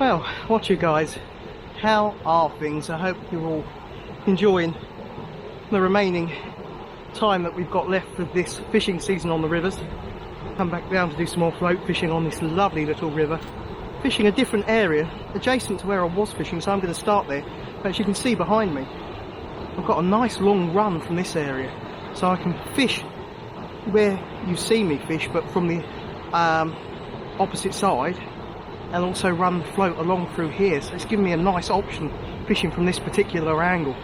Well, what you guys, how are things? I hope you're all enjoying the remaining time that we've got left of this fishing season on the rivers. Come back down to do some more float fishing on this lovely little river. Fishing a different area adjacent to where I was fishing, so I'm going to start there. But as you can see behind me, I've got a nice long run from this area, so I can fish where you see me fish, but from the opposite side, and also run float along through here. So it's given me a nice option fishing from this particular angle.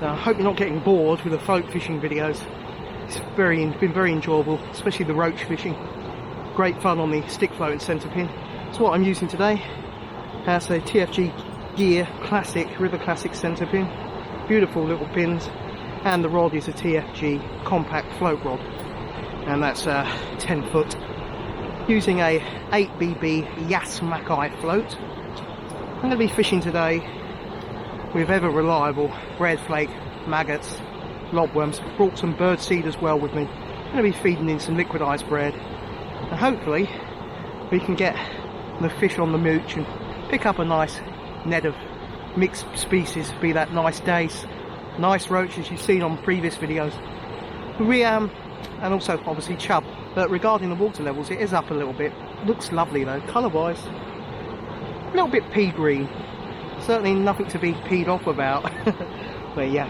So I hope you're not getting bored with the float fishing videos. It's been very enjoyable, especially the roach fishing. Great fun on the stick float and centre pin. So what I'm using today, that's a TFG Gear Classic, River Classic centre pin. Beautiful little pins, and the rod is a TFG Compact float rod, and that's 10 foot. Using a 8BB Yas Mackay float. I'm going to be fishing today with ever reliable bread flake, maggots, lobworms. Brought some bird seed as well with me. I'm going to be feeding in some liquidized bread, and hopefully we can get the fish on the mooch and pick up a nice net of mixed species, be that nice dace, nice roach as you've seen on previous videos. And also obviously chub. But regarding the water levels, it is up a little bit. Looks lovely though, colour wise. A little bit pea green. Certainly nothing to be peed off about. But yeah,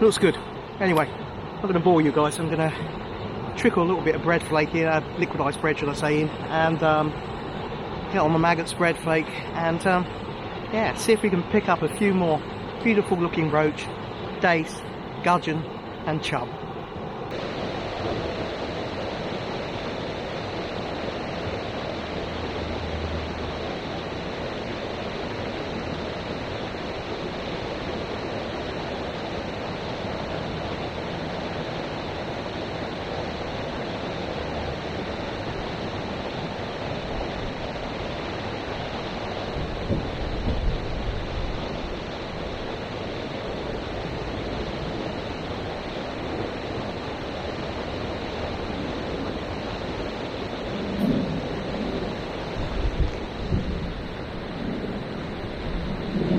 looks good. Anyway, I'm not going to bore you guys. I'm going to trickle a little bit of bread flake in, liquidized bread should I say, in, and get on the maggots bread flake, and yeah, see if we can pick up a few more beautiful looking roach, dace, gudgeon and chub.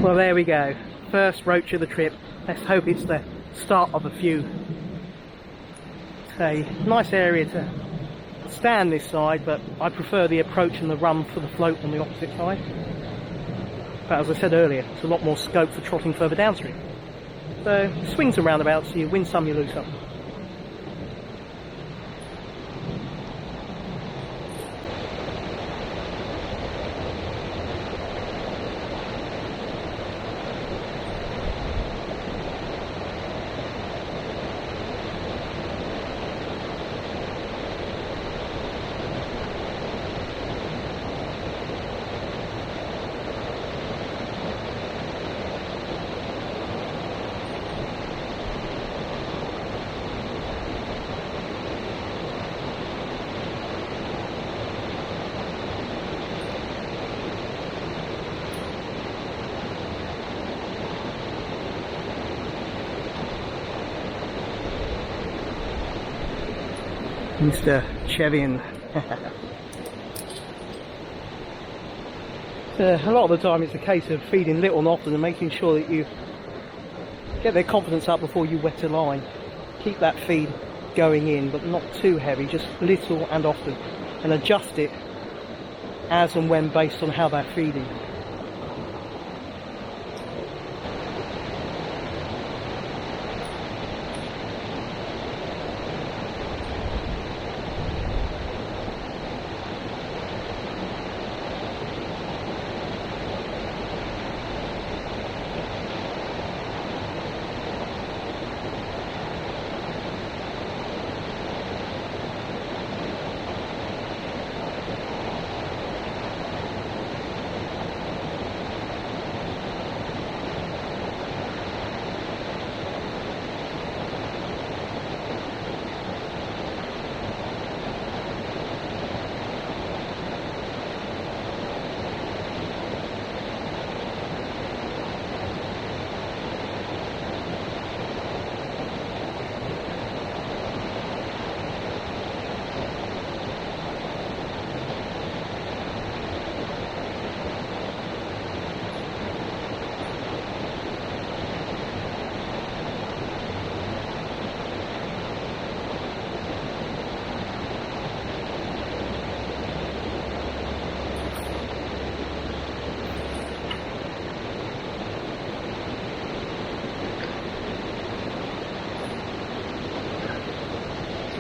Well, there we go. First roach of the trip. Let's hope it's the start of a few. It's a nice area to stand this side, but I prefer the approach and the run for the float on the opposite side. But as I said earlier, there's a lot more scope for trotting further downstream. So swings and roundabouts, so you win some, you lose some. Mr. Chevin. A lot of the time it's a case of feeding little and often and making sure that you get their confidence up before you wet a line. Keep that feed going in, but not too heavy, just little and often, and adjust it as and when based on how they're feeding.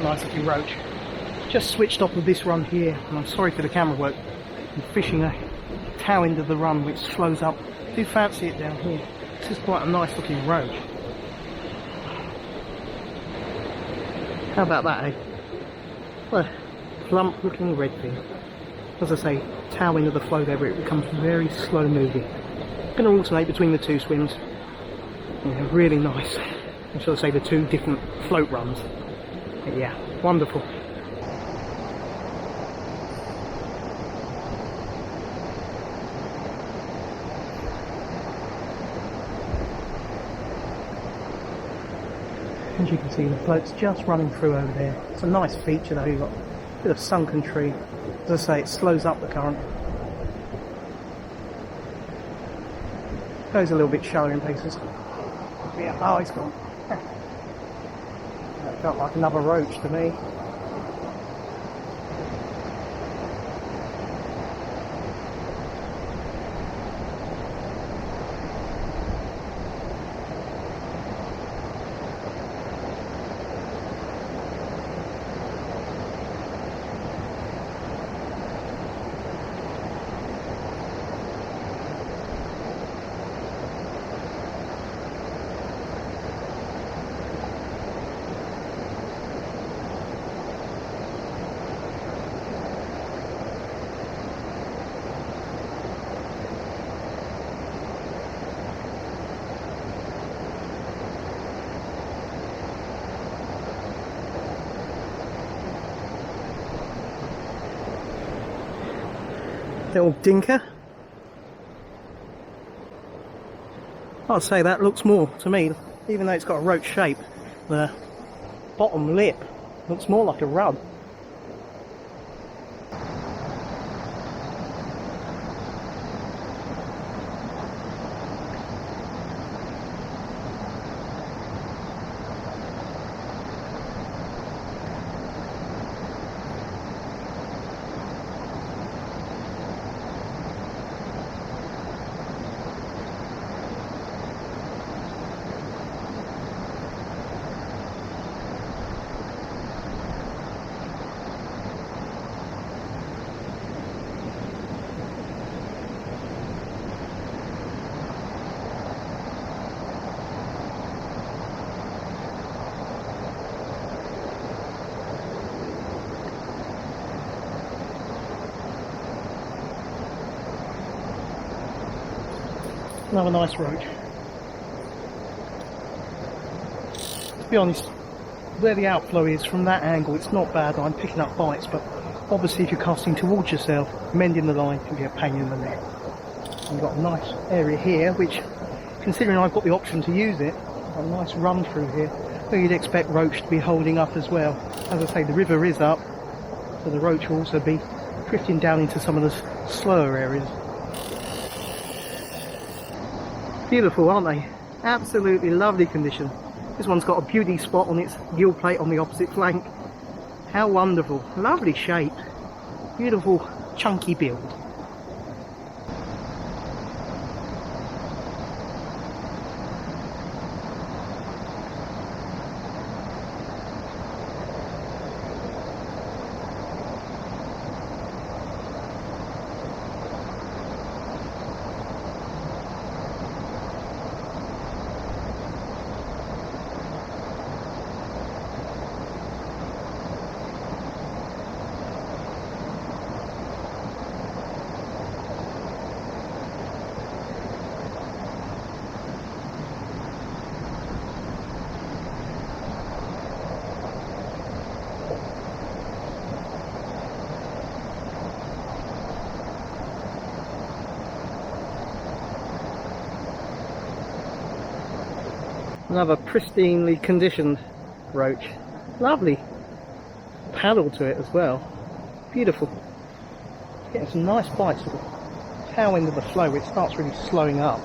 nice looking roach. Just switched off of this run here, and I'm sorry for the camera work. I'm fishing a tail end of the run which slows up. I do fancy it down here. This is quite a nice looking roach. How about that, eh? Well, plump looking redfin. As I say, tail end of the flow there, but it becomes very slow moving. I'm going to alternate between the two swims. Yeah, really nice. I should say the two different float runs. But yeah, wonderful. As you can see, the float's just running through over there. It's a nice feature though. You've got a bit of sunken tree. As I say, it slows up the current. Goes a little bit shallow in places. Yeah, oh, it's gone. That felt like another roach to me. Little dinker. I'd say that looks more to me, even though it's got a roach shape. The bottom lip looks more like a rub. Another nice roach. To be honest, where the outflow is from that angle, it's not bad. I'm picking up bites, but obviously if you're casting towards yourself, mending the line can be a pain in the neck. I've got a nice area here, which, considering I've got the option to use it, a nice run through here, where you'd expect roach to be holding up as well. As I say, the river is up, so the roach will also be drifting down into some of the slower areas. Beautiful, aren't they? Absolutely lovely condition. This one's got a beauty spot on its gill plate on the opposite flank. How wonderful. Lovely shape. Beautiful chunky build. Another pristinely conditioned roach. Lovely paddle to it as well. Beautiful. Getting some nice bites at the tail end of the flow. It starts really slowing up.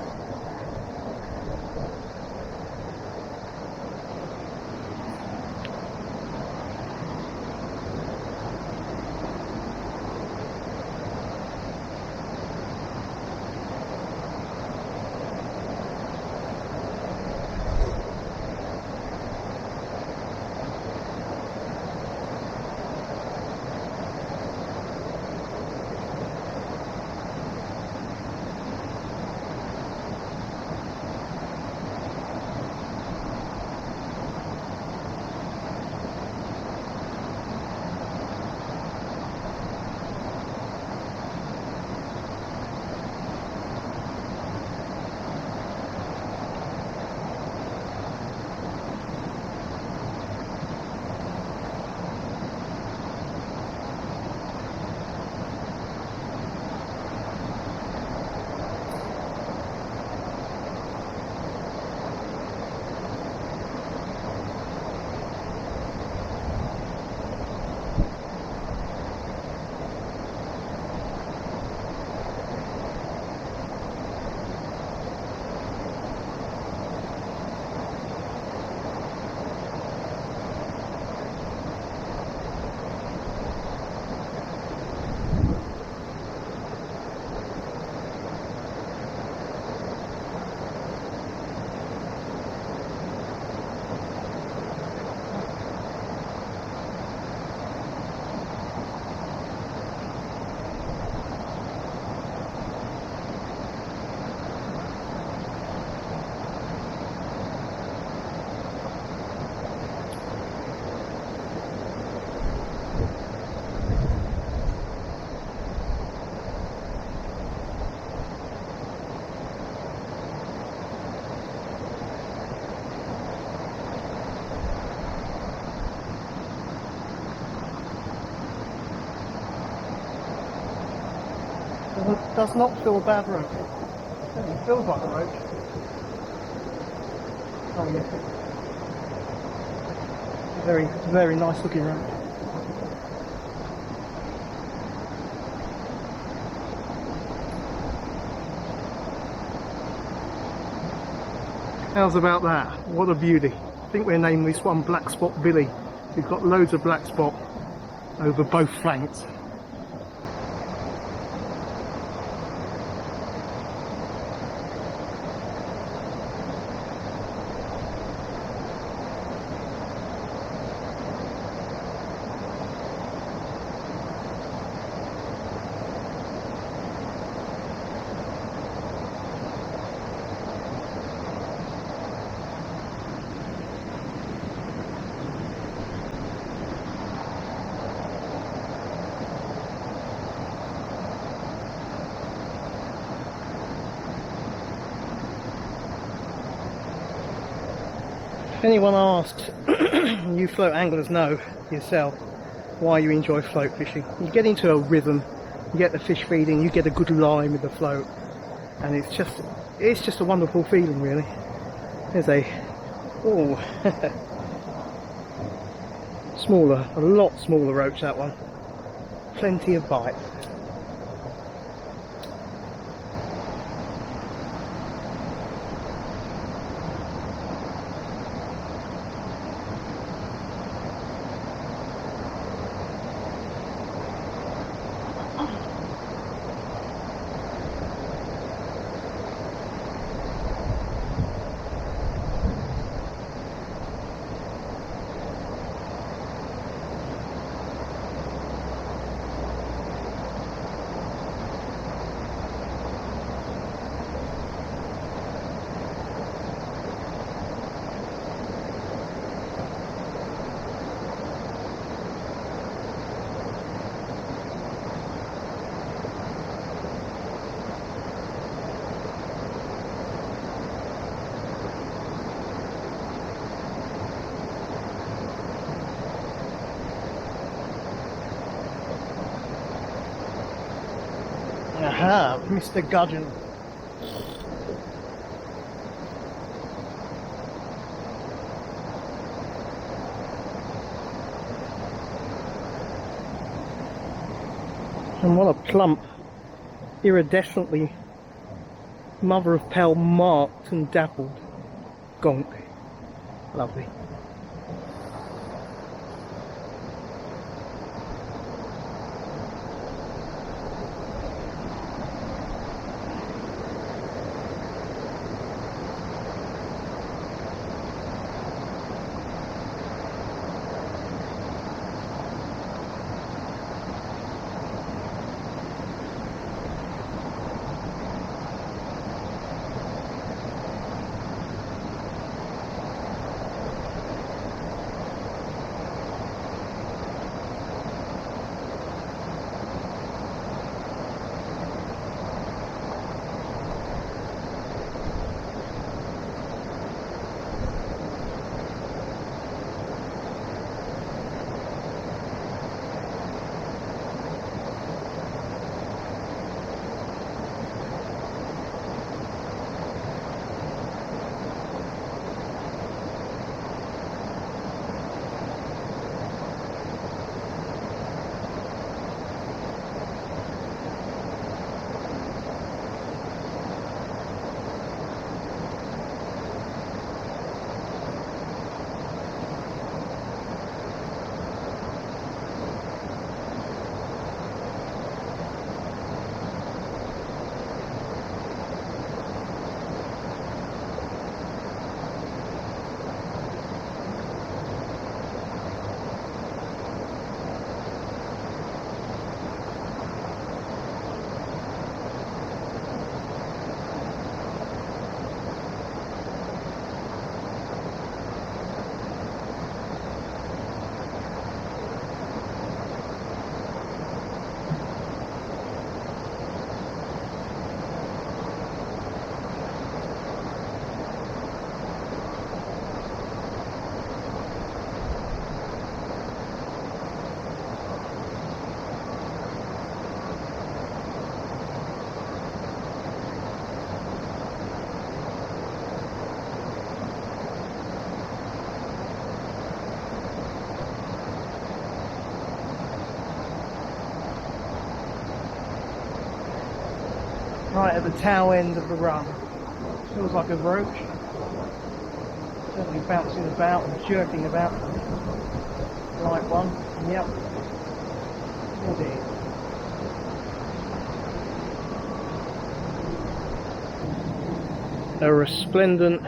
Does not feel a bad roach. It feels like a roach. Oh yeah. Very, very nice looking roach. How's about that? What a beauty. I think we'll name this one Black Spot Billy. We've got loads of black spot over both flanks. If anyone asks, you float anglers know yourself why you enjoy float fishing. You get into a rhythm, you get the fish feeding, you get a good line with the float, and it's just a wonderful feeling, really. There's a smaller, a lot smaller roach, that one. Plenty of bite. Aha, Mr. Gudgeon. And what a plump, iridescently mother of pearl marked and dappled gonk. Lovely. right at the tail end of the run. Feels like a roach. Certainly bouncing about and jerking about like one. Yep. Indeed. A resplendent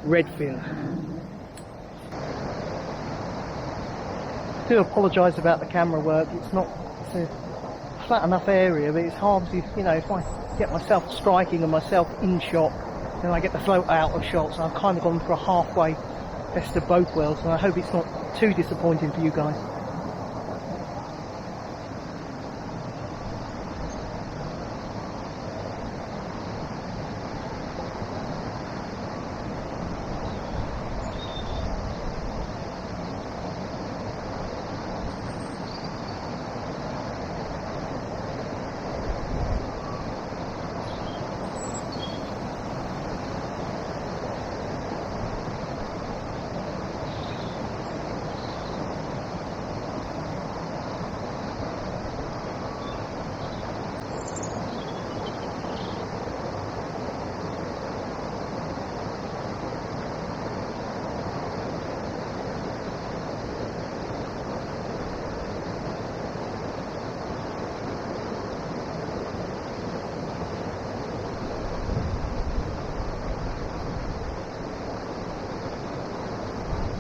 redfin. I do apologise about the camera work. It's a flat enough area, but it's hard to, you know, if I get myself striking and myself in shot, then I get the float out of shot. So I've kind of gone for a halfway best of both worlds, and I hope it's not too disappointing for you guys.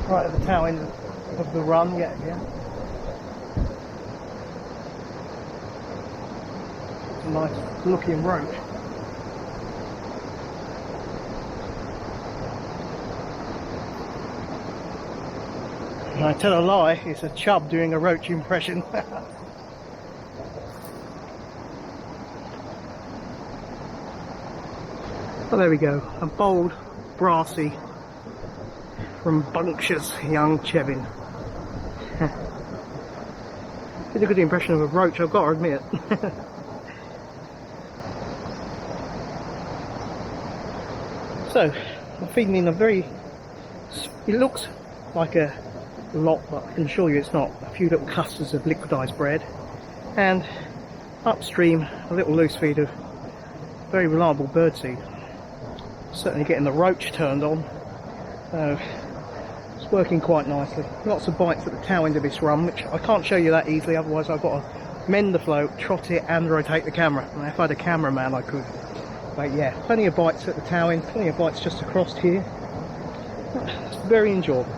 Right at the tail end of the run, yeah. It's a nice looking roach. And I tell a lie, it's a chub doing a roach impression. Well, there we go, a bold, brassy, rambunctious young chevin. Did a good impression of a roach, I've got to admit. So, I'm feeding in a very, it looks like a lot, but I can assure you it's not. A few little custards of liquidized bread, and upstream a little loose feed of very reliable birdseed. Certainly getting the roach turned on. It's working quite nicely. Lots of bites at the tail end of this run, which I can't show you that easily, otherwise I've got to mend the float, trot it and rotate the camera. And if I had a cameraman I could. But yeah, plenty of bites at the tail end, plenty of bites just across here. It's very enjoyable.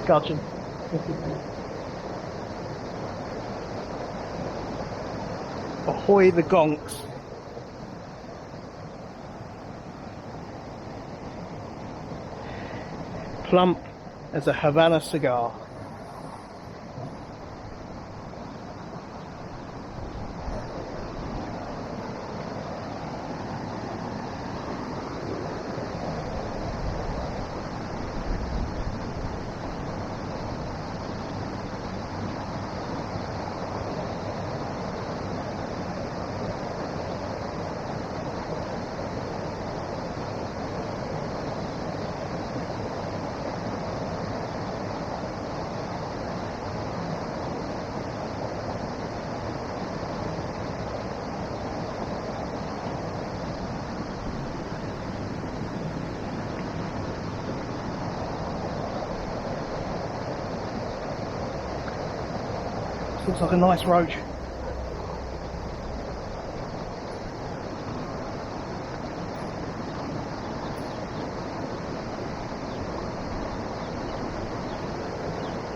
Gudgeon. Ahoy the gonks. Plump as a Havana cigar. Looks like a nice roach.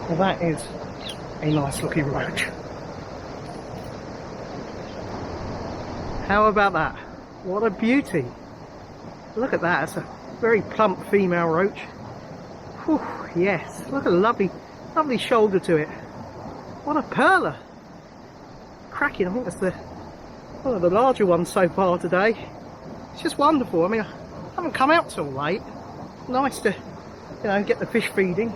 Well, that is a nice looking roach. How about that? What a beauty. Look at that, it's a very plump female roach. Whew, yes, look at a lovely shoulder to it. What a perler. Cracking, I think that's one of the larger ones so far today. It's just wonderful. I mean, I haven't come out till late. Nice to, get the fish feeding.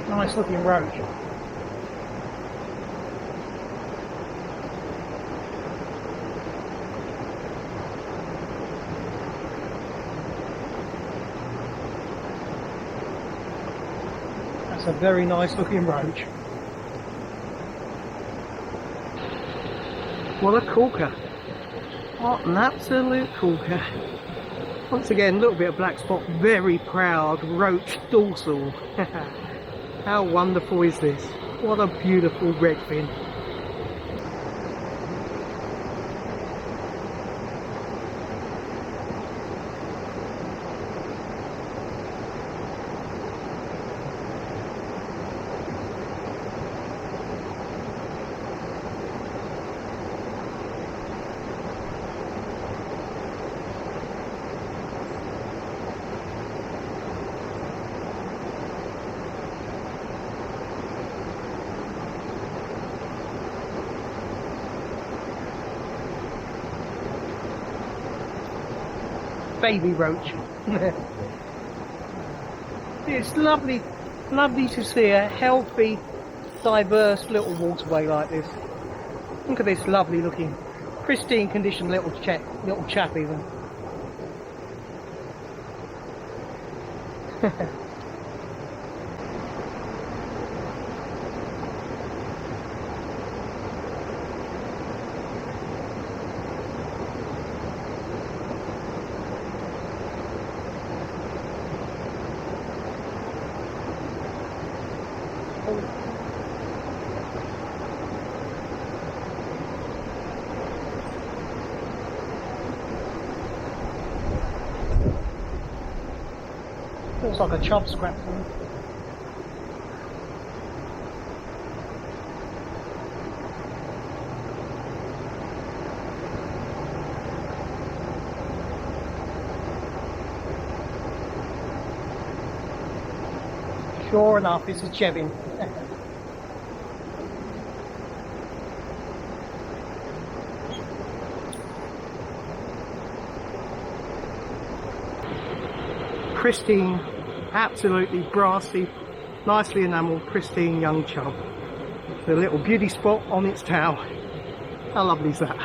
Nice looking roach. That's a very nice looking roach. What a corker. What an absolute corker. Once again, a little bit of black spot, very proud roach dorsal. How wonderful is this? What a beautiful redfin. Baby roach. It's lovely to see a healthy, diverse little waterway like this. Look at this lovely looking, pristine condition little chap even. Looks like a chub scrap. Sure enough, it's a chebbing. Pristine, absolutely brassy, nicely enamelled, pristine young chub. The little beauty spot on its tail. How lovely is that?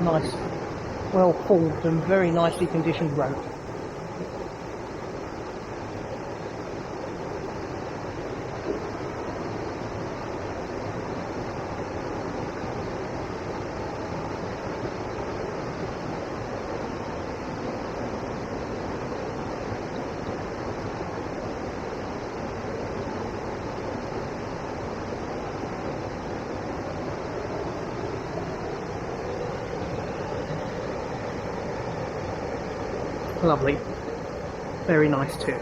Nice, well formed and very nicely conditioned roach. Lovely. Very nice too.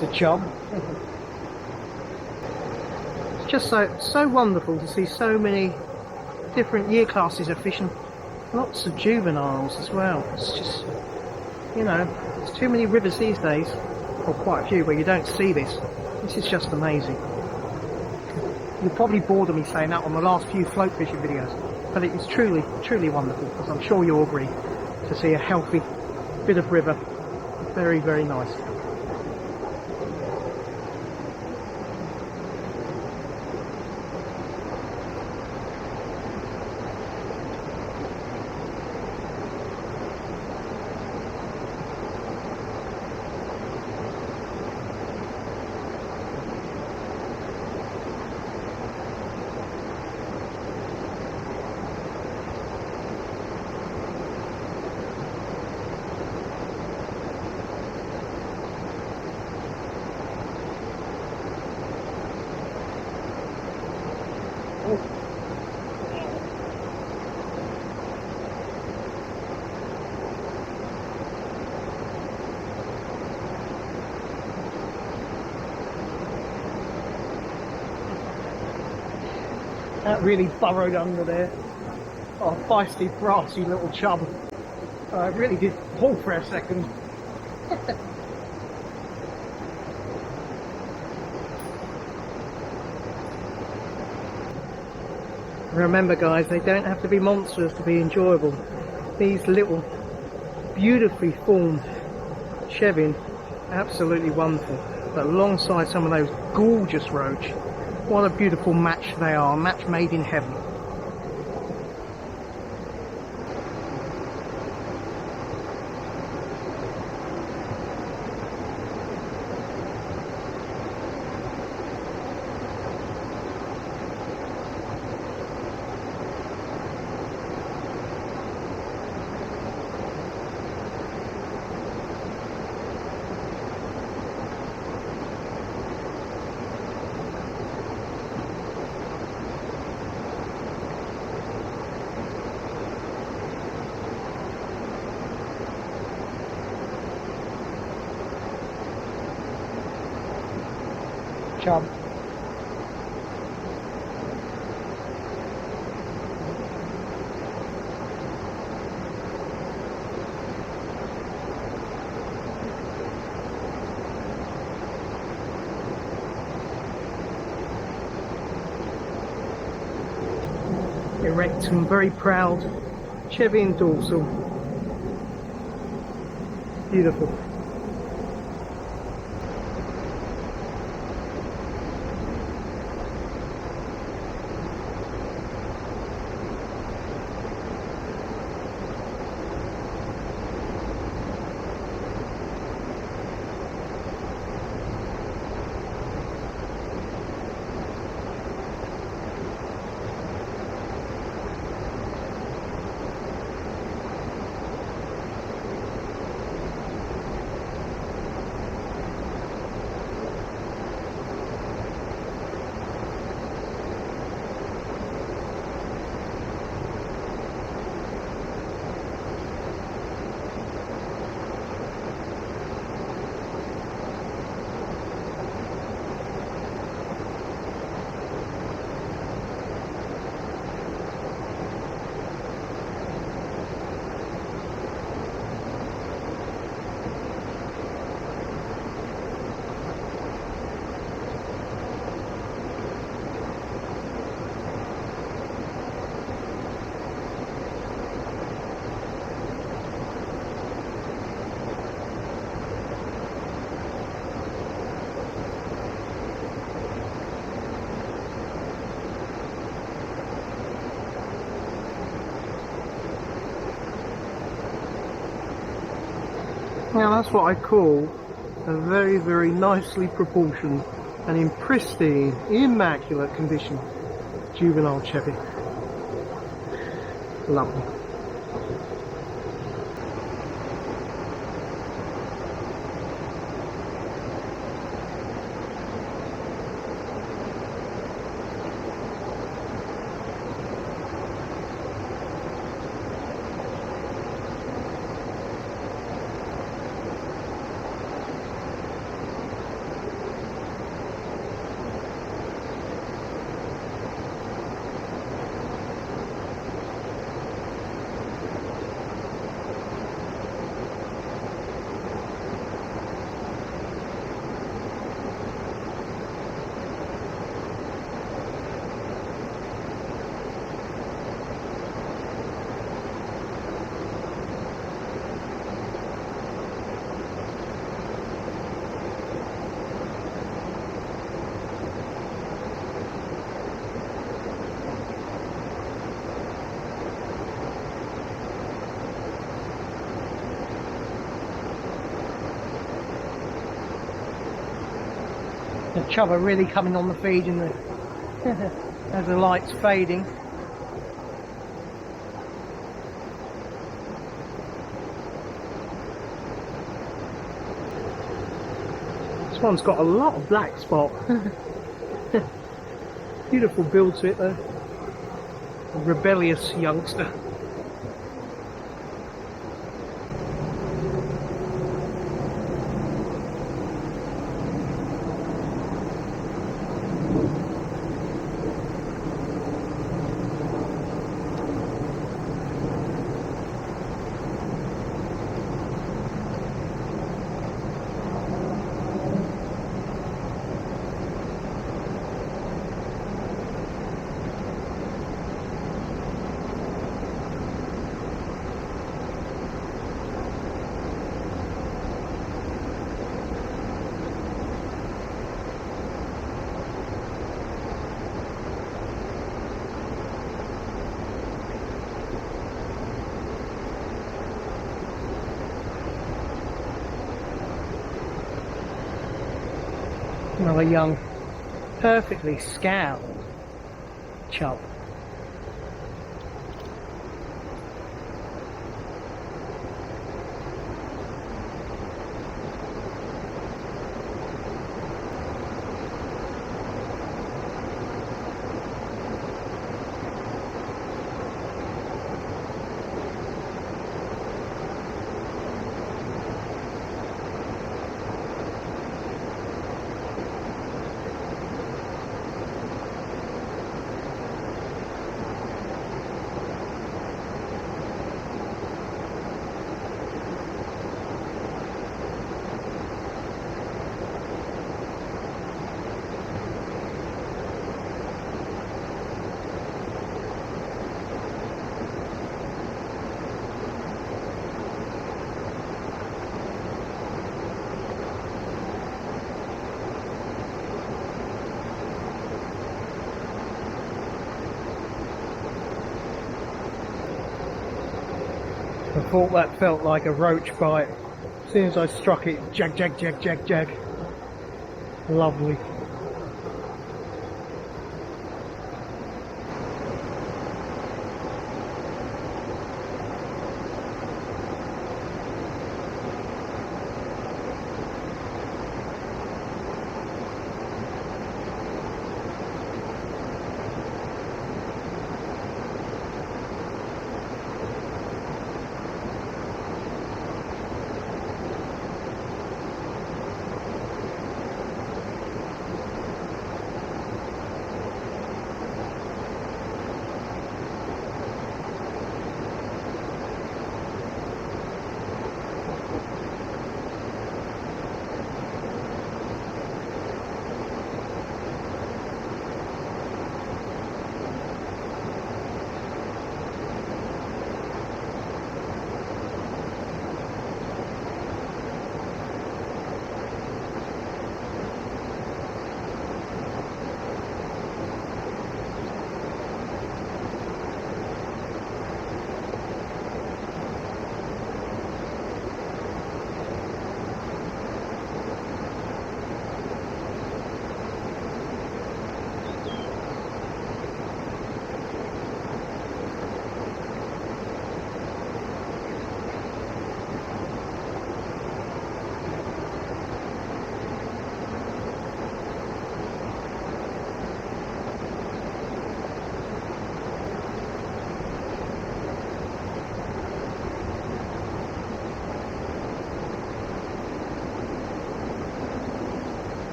The Chub. It's just so wonderful to see so many different year classes of fishing, lots of juveniles as well. It's just, you know, there's too many rivers these days, or quite a few, where you don't see this. This is just amazing. You're probably bored of me saying that on the last few float fishing videos, but it is truly wonderful, because I'm sure you'll agree, to see a healthy bit of river. Very nice. That really burrowed under there. Oh, feisty, brassy little chub. It really did pull for a second. Remember guys, they don't have to be monsters to be enjoyable. These little beautifully formed chevin, absolutely wonderful. But alongside some of those gorgeous roach, what a beautiful match they are, a match made in heaven. Chub. Erect and very proud chevin dorsal. Beautiful. Now that's what I call a very, very nicely proportioned and in pristine, immaculate condition juvenile chevy. Lovely. The chub are really coming on the feed in the as the light's fading. This one's got a lot of black spot. Beautiful build to it though. A rebellious youngster. Another young, perfectly scoured chub. I thought that felt like a roach bite. As soon as I struck it, jag, jag, jag, jag, jag. Lovely.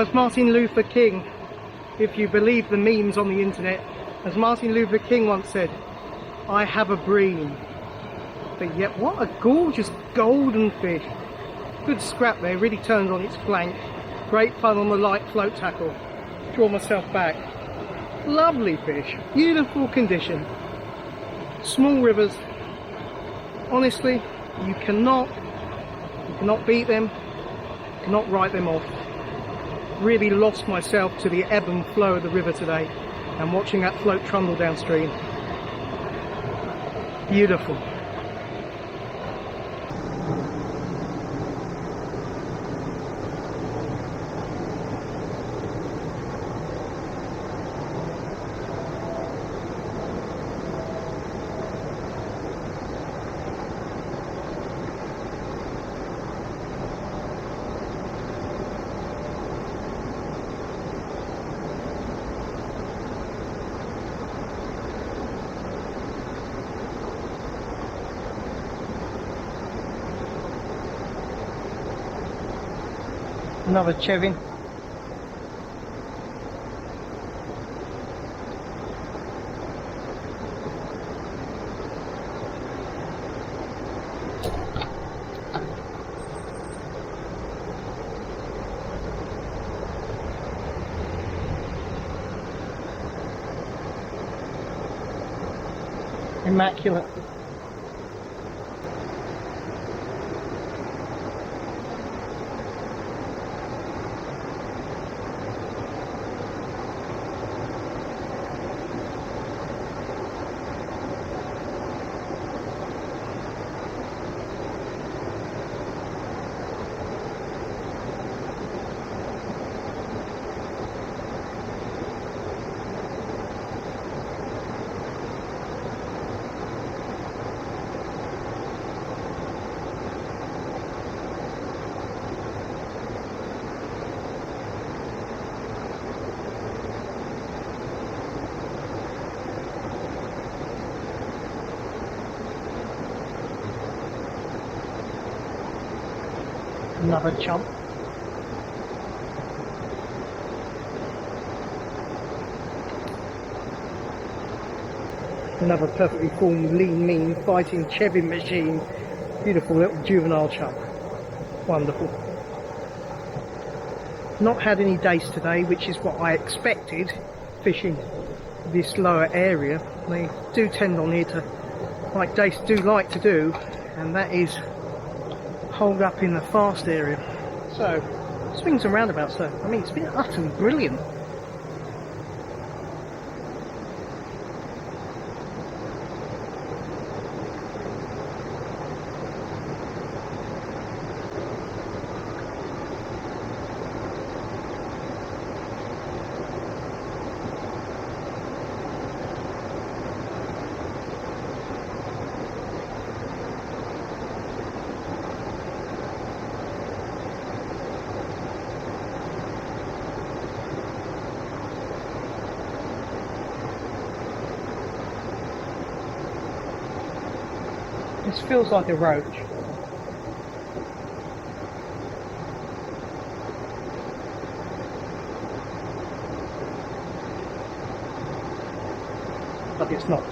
as Martin Luther King, if you believe the memes on the internet, as Martin Luther King once said, I have a bream. But yet, what a gorgeous golden fish. Good scrap there, really turns on its flank. Great fun on the light float tackle. Draw myself back. Lovely fish, beautiful condition. Small rivers, honestly, you cannot beat them, you cannot write them off. Really lost myself to the ebb and flow of the river today and watching that float trundle downstream. Beautiful. Another chevin. Immaculate. Another chub. Another perfectly formed, lean, mean, fighting chevin machine. Beautiful little juvenile chub. Wonderful. Not had any dace today, which is what I expected fishing this lower area. They do tend on here to, like dace do like to do, and that is hold up in the fast area. So, swings and roundabouts though. I mean, it's been utterly brilliant. This feels like a roach. But it's not.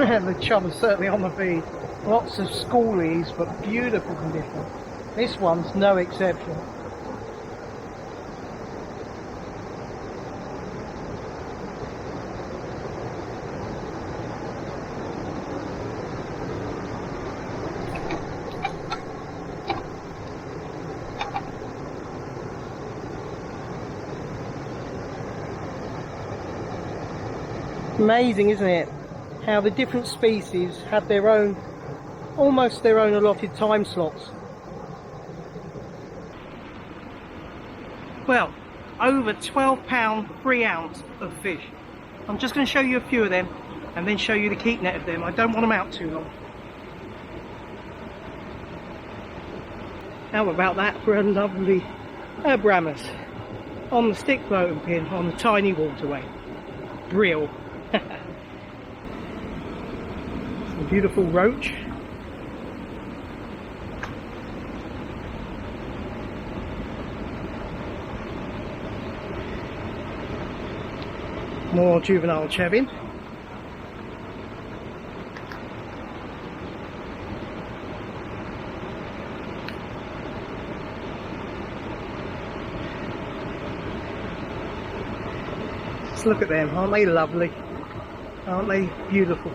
The chub is certainly on the feed. Lots of schoolies, but beautiful condition. This one's no exception. Amazing, isn't it? How the different species have their own, almost their own allotted time slots. Well, over £12 3 ounce of fish. I'm just going to show you a few of them and then show you the keep net of them. I don't want them out too long. How about that for a lovely Bream on the stick floating pin on the tiny waterway. Brill. Some beautiful roach. More juvenile chevin. Just look at them, aren't they lovely? Aren't they beautiful?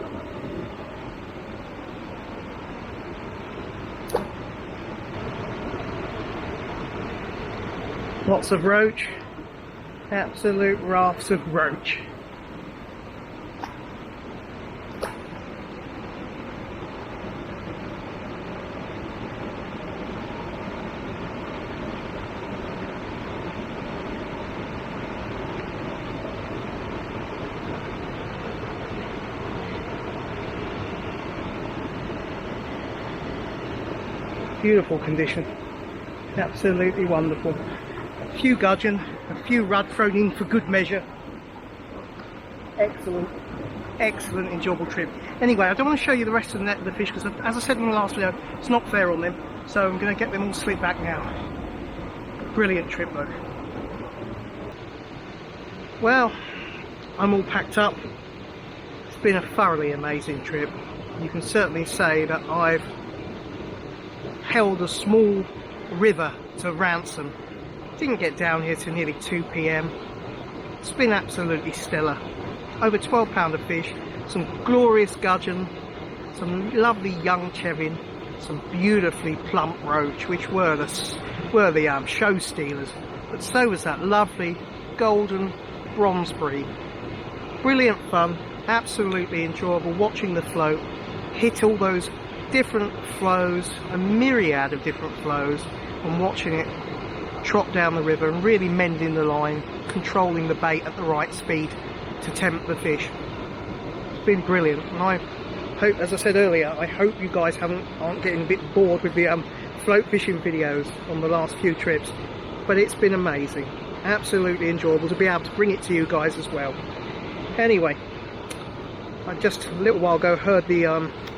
Lots of roach, absolute rafts of roach. Beautiful condition, absolutely wonderful. A few gudgeon, a few rudd thrown in for good measure. Excellent, excellent, enjoyable trip. Anyway, I don't want to show you the rest of the net of the fish because, as I said in the last video, it's not fair on them. So I'm going to get them all slid back now. Brilliant trip though. Well, I'm all packed up. It's been a thoroughly amazing trip. You can certainly say that I've held a small river to ransom. Didn't get down here till nearly 2 PM. It's been absolutely stellar. Over £12 of fish, some glorious gudgeon, some lovely young chevin, some beautifully plump roach, which were the show stealers, but so was that lovely golden bronze bream. Brilliant fun, absolutely enjoyable watching the float hit all those different flows, a myriad of different flows, and watching it trot down the river and really mending the line, controlling the bait at the right speed to tempt the fish. It's been brilliant, and I hope, as I said earlier, I hope you guys aren't getting a bit bored with the float fishing videos on the last few trips, but it's been amazing, absolutely enjoyable to be able to bring it to you guys as well. Anyway, I just a little while ago heard the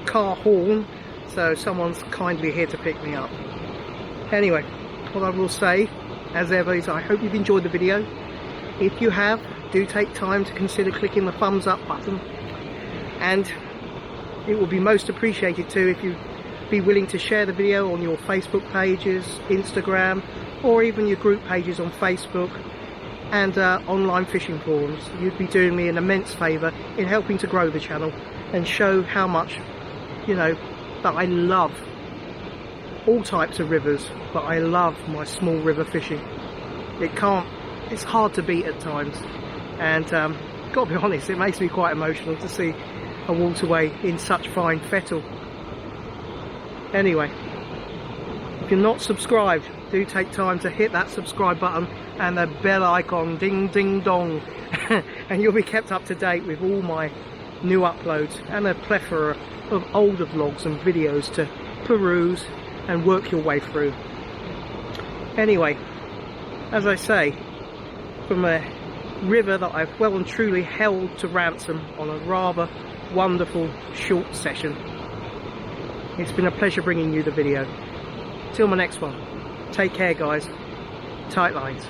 car horn, so someone's kindly here to pick me up. Anyway, what I will say, as ever, is I hope you've enjoyed the video. If you have, do take time to consider clicking the thumbs up button, and it will be most appreciated too if you be willing to share the video on your Facebook pages, Instagram, or even your group pages on Facebook and online fishing forums. You'd be doing me an immense favour in helping to grow the channel and show how much, you know, that I love all types of rivers, but I love my small river fishing. It's hard to beat at times, and gotta be honest, it makes me quite emotional to see a waterway in such fine fettle. Anyway, if you're not subscribed, do take time to hit that subscribe button and the bell icon, ding ding dong, and you'll be kept up to date with all my new uploads and a plethora of older vlogs and videos to peruse and work your way through. Anyway, as I say, from a river that I've well and truly held to ransom on a rather wonderful short session, it's been a pleasure bringing you the video. Till my next one, take care guys, tight lines.